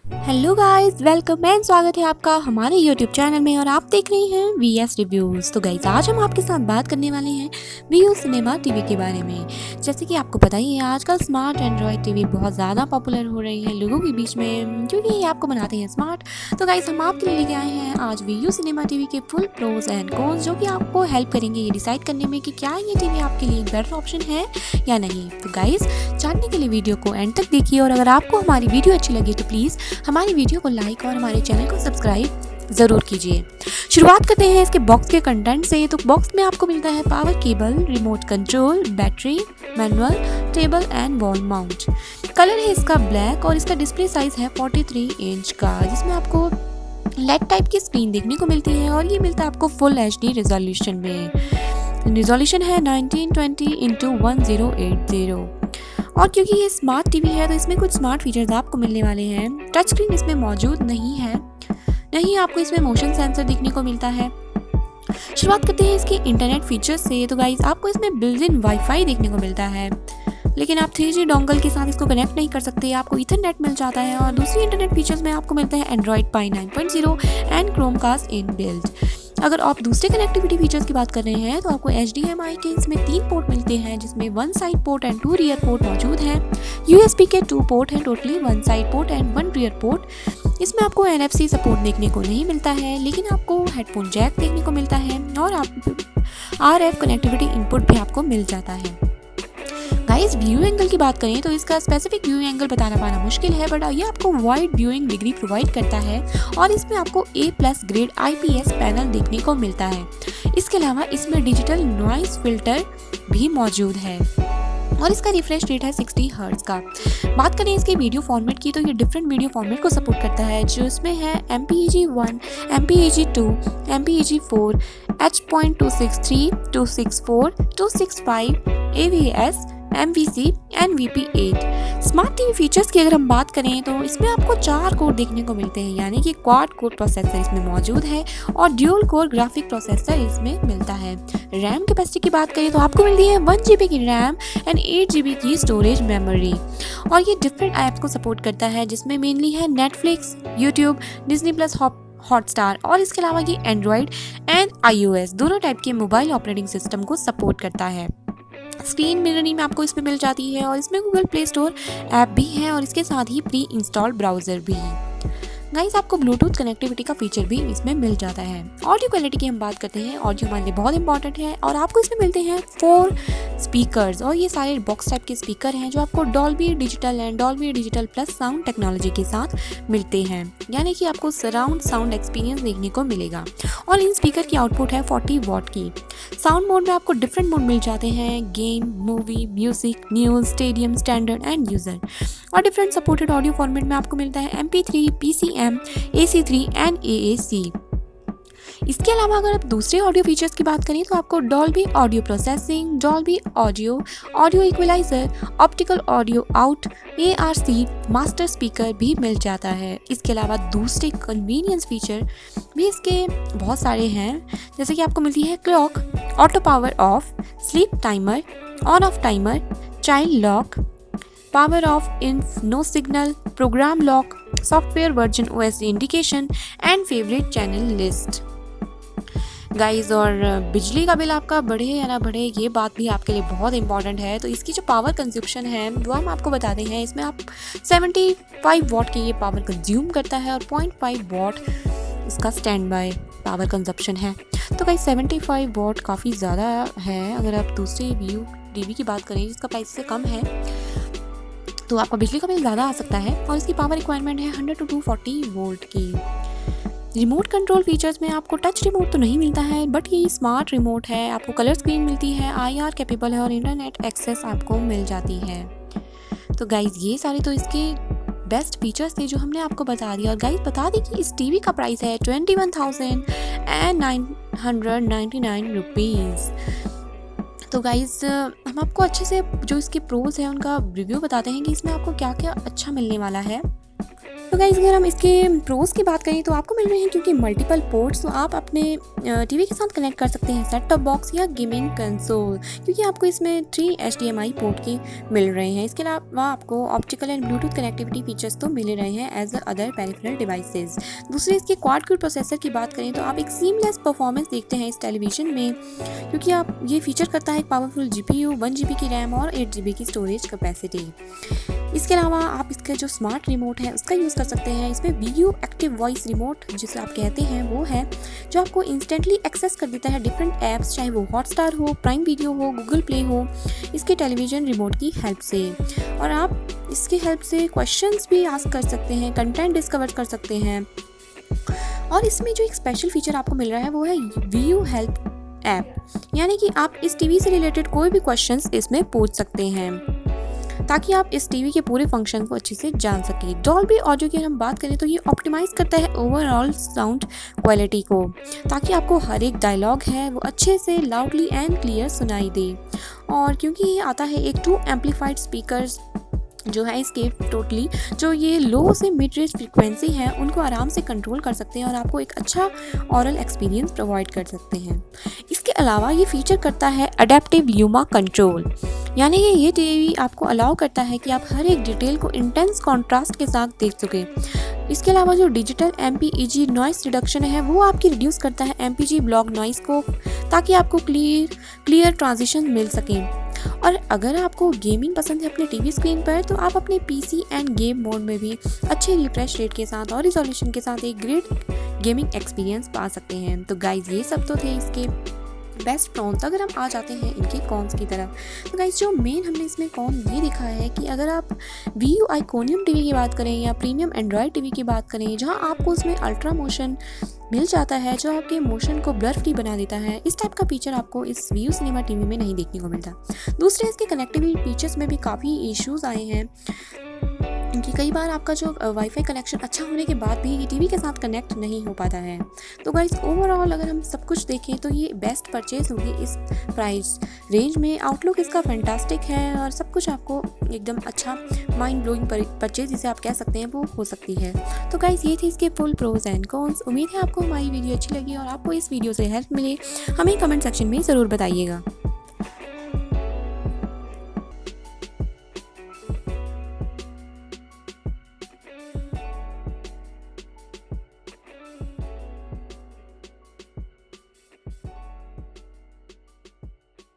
Hello guys, welcome and स्वागत है आपका हमारे यूट्यूब चैनल में और आप देख रहे हैं वीएस रिव्यूज़। तो गाइस आज हम आपके साथ बात करने वाले हैं वीयू सिनेमा टीवी के बारे में। जैसे कि आपको पता ही है, आजकल स्मार्ट एंड्रॉयड टीवी बहुत ज़्यादा पॉपुलर हो रही है लोगों के बीच में, क्योंकि ये आपको बनाते हैं स्मार्ट। तो गाइस हम आपके लिए लेके आए हैं आज वीयू सिनेमा टीवी के फुल प्रोज एंड कॉन्स, जो कि आपको हेल्प करेंगे ये डिसाइड करने में कि क्या ये टीवी आपके लिए एक बेटर ऑप्शन है या नहीं। तो गाइस जानने के लिए वीडियो को एंड तक देखिए, और अगर आपको हमारी वीडियो अच्छी लगी तो प्लीज़ हमारी वीडियो को लाइक और हमारे चैनल को सब्सक्राइब ज़रूर कीजिए। शुरुआत करते हैं इसके बॉक्स के कंटेंट से। तो बॉक्स में आपको मिलता है power cable, remote control, battery, manual, table and wall mount. Colour है इसका ब्लैक और इसका डिस्प्ले साइज है 43 इंच का, जिसमें आपको लेड टाइप की स्क्रीन देखने को मिलती है और ये मिलता है आपको फुल HD रेजोल्यूशन में। रेजोल्यूशन है 1920x1080। और क्योंकि ये स्मार्ट टीवी है तो इसमें कुछ स्मार्ट फीचर्स आपको मिलने वाले हैं। टच स्क्रीन इसमें मौजूद नहीं है, नहीं आपको इसमें मोशन सेंसर देखने को मिलता है। शुरुआत करते हैं इसके इंटरनेट फीचर्स से। तो गाइस आपको इसमें बिल्ट इन वाईफाई देखने को मिलता है, लेकिन आप 3G डोंगल के साथ इसको कनेक्ट नहीं कर सकते, आपको ईथरनेट मिल जाता है। और दूसरी इंटरनेट फीचर्स में आपको मिलता है Android pi 9.0 and Chromecast in built. अगर आप दूसरे कनेक्टिविटी फीचर्स की बात कर रहे हैं तो आपको HDMI के इसमें 3 पोर्ट मिलते हैं, जिसमें 1 side port and 2 rear port मौजूद हैं। USB के 2 पोर्ट हैं, totally 1 side port and 1 rear port. इसमें आपको NFC सपोर्ट देखने को नहीं मिलता है, लेकिन आपको हेडफोन जैक देखने को मिलता है और आप RF कनेक्टिविटी इनपुट भी आपको मिल जाता है। गाइस व्यू एंगल की बात करें तो इसका स्पेसिफिक व्यू एंगल बताना पाना मुश्किल है, बट ये आपको वाइड व्यूइंग डिग्री प्रोवाइड करता है और इसमें आपको A+ ग्रेड IPS पैनल देखने को मिलता है। इसके अलावा इसमें डिजिटल नॉइस फिल्टर भी मौजूद है और इसका रिफ्रेश रेट है 60 हर्ट्ज का। बात करें इसके वीडियो फॉर्मेट की तो ये डिफरेंट वीडियो फॉर्मेट को सपोर्ट करता है, जो इसमें है MPEG-1, MPEG-2, MPEG-4, H.263, 264, 265, AVS, MVC and VP8। Smart TV features की अगर हम बात करें तो इसमें आपको 4 कोर देखने को मिलते हैं, यानी कि क्वाड कोर प्रोसेसर इसमें मौजूद है और ड्यूल कोर ग्राफिक प्रोसेसर इसमें मिलता है। रैम कैपेसिटी की बात करें तो आपको मिलती है 1 GB की रैम एंड 8 GB की स्टोरेज मेमोरी। और ये डिफरेंट ऐप्स को सपोर्ट करता है, जिसमें मेनली है नेटफ्लिक्स, यूट्यूब, Disney+, हॉटस्टार। और इसके अलावा ये एंड्रॉयड एंड iOS दोनों टाइप के मोबाइल ऑपरेटिंग सिस्टम को सपोर्ट करता है। स्क्रीन मिररिंग आपको इसमें मिल जाती है और इसमें गूगल प्ले स्टोर ऐप भी है और इसके साथ ही प्री इंस्टॉल ब्राउज़र भी है। गाइस आपको ब्लूटूथ कनेक्टिविटी का फीचर भी इसमें मिल जाता है। ऑडियो क्वालिटी की हम बात करते हैं, ऑडियो हमारे लिए बहुत इंपॉर्टेंट है और आपको इसमें मिलते हैं 4 स्पीकर्स और ये सारे बॉक्स टाइप के स्पीकर हैं, जो आपको Dolby digital and Dolby digital plus sound technology के साथ मिलते हैं, यानी कि आपको सराउंड साउंड एक्सपीरियंस देखने को मिलेगा। और इन स्पीकर की आउटपुट है 40 वॉट की। साउंड मोड में आपको डिफरेंट मोड मिल जाते हैं, game, movie, music, news, stadium, standard end user. और डिफरेंट सपोर्टेड ऑडियो फॉर्मेट में आपको मिलता है MP3, PCM, AC3 and AAC। इसके अलावा अगर आप दूसरे ऑडियो फीचर्स की बात करें तो आपको Dolby audio processing, Dolby audio, audio equaliser, optical audio out, ARC, master speaker भी मिल जाता है। इसके अलावा दूसरे कन्वीनियंस फीचर भी इसके बहुत सारे हैं, जैसे कि आपको मिलती है clock, auto power off, sleep timer, on off timer, child lock, power off in no signal, program lock, software version OS indication and favourite channel list. Guys और बिजली का बिल आपका बढ़े या ना बढ़े, ये बात भी आपके लिए बहुत इंपॉर्टेंट है। तो इसकी जो पावर कंज्यूप्शन है वो हम आपको बताते हैं। इसमें आप 75 वॉट की ये पावर कंज्यूम करता है और 0.5 वॉट इसका स्टैंड बाय पावर कंजप्शन है। तो गाइस 75 वॉट काफ़ी ज़्यादा है। अगर आप दूसरी व्यू टीवी की बात करें जिसका प्राइस से कम है तो आपका बिजली का बिल ज़्यादा आ सकता है। और इसकी पावर रिक्वायरमेंट है 100 to 240 वोल्ट की। रिमोट कंट्रोल फीचर्स में आपको टच रिमोट तो नहीं मिलता है, बट ये स्मार्ट रिमोट है। आपको कलर स्क्रीन मिलती है, IR कैपेबल है और इंटरनेट एक्सेस आपको मिल जाती है। तो गाइज ये सारे तो इसके बेस्ट फीचर्स थे जो हमने आपको बता दिया। और गाइज बता दें कि इस टीवी का प्राइस है 21,999 रुपीज़। तो गाइज़ हम आपको अच्छे से जो इसके प्रोज हैं उनका रिव्यू बताते हैं कि इसमें आपको क्या क्या अच्छा मिलने वाला है। तो गाइस अगर हम इसके प्रोज की बात करें तो आपको मिल रहे हैं क्योंकि मल्टीपल पोर्ट्स, तो आप अपने टीवी के साथ कनेक्ट कर सकते हैं सेट टॉप बॉक्स या गेमिंग कंसोल, क्योंकि आपको इसमें 3 HDMI पोर्ट के मिल रहे हैं। इसके अलावा आपको optical and Bluetooth connectivity features तो मिल रहे हैं एज अदर पेरिफेरल डिवाइसेस। दूसरे इसके क्वाड कोर प्रोसेसर की बात करें तो आप एक सीमलेस परफॉर्मेंस देखते हैं इस टेलीविजन में, क्योंकि आप ये फीचर करता है एक पावरफुल GPU, 1 GB की रैम और 8 GB की स्टोरेज कैपेसिटी। इसके अलावा आप इसका जो स्मार्ट रिमोट है उसका यूज़ कर सकते हैं। इसमें VU एक्टिव वॉइस रिमोट जिसे आप कहते हैं वो है, जो आपको इंस्टेंटली एक्सेस कर देता है डिफरेंट ऐप्स, चाहे वो हॉटस्टार हो, प्राइम वीडियो हो, गूगल प्ले हो, इसके टेलीविज़न रिमोट की हेल्प से। और आप इसकी हेल्प से क्वेश्चंस भी आस्क कर सकते हैं, कंटेंट डिस्कवर कर सकते हैं। और इसमें जो एक स्पेशल फीचर आपको मिल रहा है वो है VU हेल्प ऐप, यानी कि आप इस टीवी से रिलेटेड कोई भी क्वेश्चंस इसमें पूछ सकते हैं ताकि आप इस टीवी के पूरे फंक्शन को अच्छे से जान सकें। डॉल्बी ऑडियो की अगर हम बात करें तो ये ऑप्टिमाइज़ करता है ओवरऑल साउंड क्वालिटी को, ताकि आपको हर एक डायलॉग है वो अच्छे से लाउडली एंड क्लियर सुनाई दे। और क्योंकि ये आता है एक 2 एम्पलीफाइड स्पीकर्स जो है इसके टोटली जो ये लो से मिड रेंज फ्रीक्वेंसी है उनको आराम से कंट्रोल कर सकते हैं और आपको एक अच्छा ऑरल एक्सपीरियंस प्रोवाइड कर सकते हैं। इसके अलावा ये फीचर करता है अडेप्टिव ल्यूमा कंट्रोल, यानी कि ये टीवी आपको अलाउ करता है कि आप हर एक डिटेल को इंटेंस कॉन्ट्रास्ट के साथ देख सकें। इसके अलावा जो डिजिटल MPEG नॉइस रिडक्शन है वो आपकी रिड्यूस करता है MPG ब्लॉक नॉइस को, ताकि आपको क्लियर ट्रांजिशन मिल सकें। और अगर आपको गेमिंग पसंद है अपने टीवी स्क्रीन पर तो आप अपने PC एंड गेम मोड में भी अच्छे रिफ्रेश रेट के साथ और रिजोल्यूशन के साथ एक ग्रेट गेमिंग एक्सपीरियंस पा सकते हैं। तो गाइज ये सब तो थे इसके बेस्ट प्रॉन्स। अगर हम आ जाते हैं इनके कॉन्स की तरफ, तो गाइस जो मेन हमने इसमें कॉन ये दिखा है कि अगर आप VU आइकोनियम टीवी की बात करें या प्रीमियम एंड्रॉयड टीवी की बात करें, जहां आपको उसमें अल्ट्रा मोशन मिल जाता है जो आपके मोशन को ब्लर फ्री बना देता है, इस टाइप का फीचर आपको इस VU सिनेमा टीवी में नहीं देखने को मिलता। दूसरे इसके कनेक्टिविटी फीचर्स में भी काफ़ी इश्यूज़ आए हैं, क्योंकि कई बार आपका जो वाईफाई कनेक्शन अच्छा होने के बाद भी ये टीवी के साथ कनेक्ट नहीं हो पाता है। तो गाइस ओवरऑल अगर हम सब कुछ देखें तो ये बेस्ट परचेज होगी इस प्राइस रेंज में। आउटलुक इसका फैंटास्टिक है और सब कुछ आपको एकदम अच्छा माइंड ब्लोइंग परचेज जिसे आप कह सकते हैं वो हो सकती है। तो गाइस ये थे इसके फुल प्रोज एंड कॉन्स। उम्मीद है आपको हमारी वीडियो अच्छी लगी और आपको इस वीडियो से हेल्प मिले। हमें कमेंट सेक्शन में ज़रूर बताइएगा।